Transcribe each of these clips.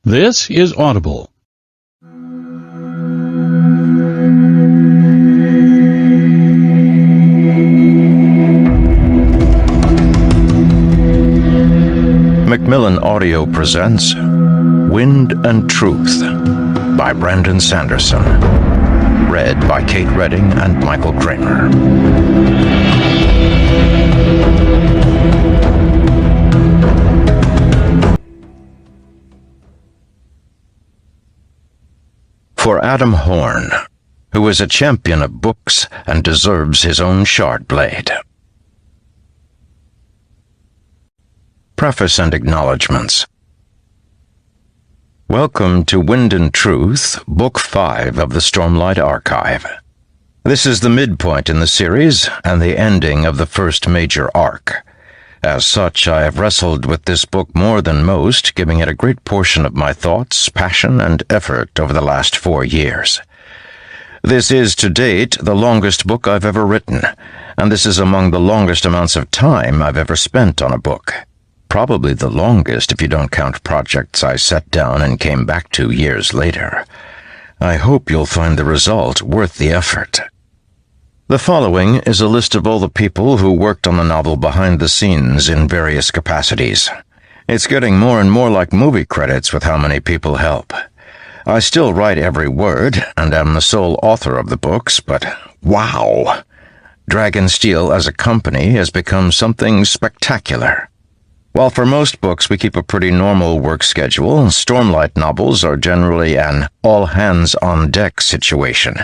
This is Audible. Macmillan Audio presents Wind and Truth by Brandon Sanderson. Read by Kate Redding and Michael Kramer. For Adam Horn, who is a champion of books and deserves his own shard blade. Preface and Acknowledgements. Welcome to Wind and Truth, Book 5 of the Stormlight Archive. This is the midpoint in the series and the ending of the first major arc. As such, I have wrestled with this book more than most, giving it a great portion of my thoughts, passion, and effort over the last 4 years. This is, to date, the longest book I've ever written, and this is among the longest amounts of time I've ever spent on a book. Probably the longest if you don't count projects I set down and came back to years later. I hope you'll find the result worth the effort. The following is a list of all the people who worked on the novel behind the scenes in various capacities. It's getting more and more like movie credits with how many people help. I still write every word and am the sole author of the books, but wow! Dragonsteel as a company has become something spectacular. While for most books we keep a pretty normal work schedule, Stormlight novels are generally an all-hands-on-deck situation,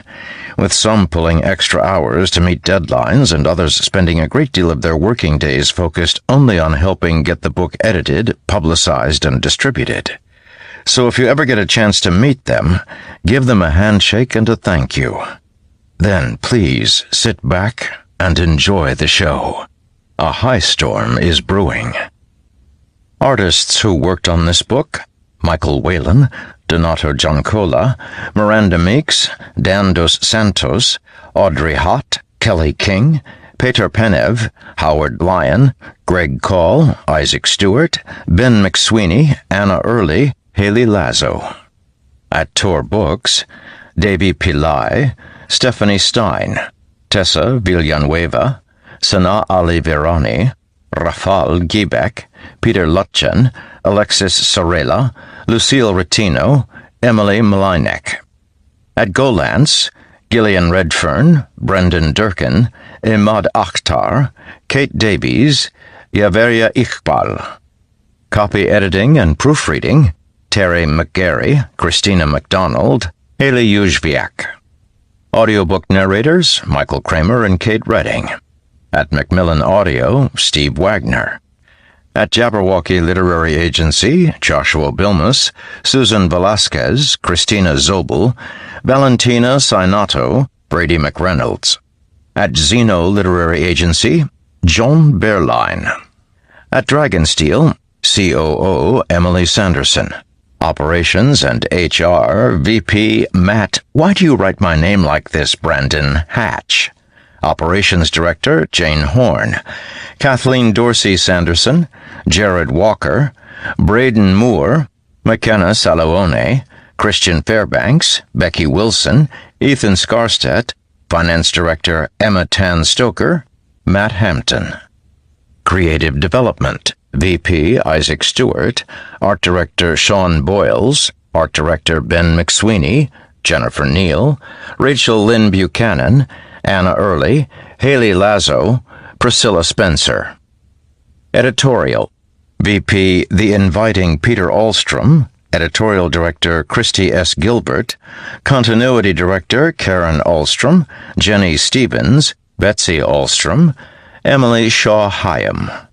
with some pulling extra hours to meet deadlines and others spending a great deal of their working days focused only on helping get the book edited, publicized, and distributed. So if you ever get a chance to meet them, give them a handshake and a thank you. Then please sit back and enjoy the show. A high storm is brewing. Artists who worked on this book: Michael Whalen, Donato Giancola, Miranda Meeks, Dan Dos Santos, Audrey Hott, Kelly King, Peter Penev, Howard Lyon, Greg Call, Isaac Stewart, Ben McSweeney, Anna Early, Haley Lazo. At Tor Books: Davy Pillai, Stephanie Stein, Tessa Villanueva, Sana Ali Virani, Rafal Giebeck, Peter Lutchen, Alexis Sorella, Lucille Rettino, Emily Malinek. At Golance: Gillian Redfern, Brendan Durkin, Imad Akhtar, Kate Davies, Yaveria Iqbal. Copy editing and proofreading: Terry McGarry, Christina MacDonald, Haley Uzviak. Audiobook narrators: Michael Kramer and Kate Redding. At Macmillan Audio, Steve Wagner. At Jabberwocky Literary Agency, Joshua Bilmus, Susan Velasquez, Christina Zobel, Valentina Sinato, Brady McReynolds. At Zeno Literary Agency, John Bearline. At Dragonsteel, COO Emily Sanderson. Operations and HR VP Matt, why do you write my name like this, Brandon Hatch? Operations Director Jane Horn, Kathleen Dorsey Sanderson, Jared Walker, Braden Moore, McKenna Saluone, Christian Fairbanks, Becky Wilson, Ethan Skarstedt, Finance Director Emma Tan Stoker, Matt Hampton. Creative Development VP Isaac Stewart, Art Director Sean Boyles, Art Director Ben McSweeney, Jennifer Neal, Rachel Lynn Buchanan, Anna Early, Haley Lazo, Priscilla Spencer. Editorial VP The Inviting Peter Ahlstrom, Editorial Director Christy S. Gilbert, Continuity Director Karen Ahlstrom, Jenny Stevens, Betsy Ahlstrom, Emily Shaw Hyam.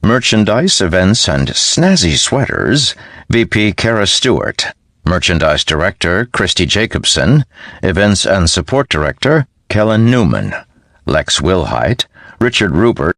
Merchandise, Events, and Snazzy Sweaters VP Kara Stewart, Merchandise Director Christy Jacobson, Events and Support Director Kellen Newman, Lex Wilhite, Richard Rupert,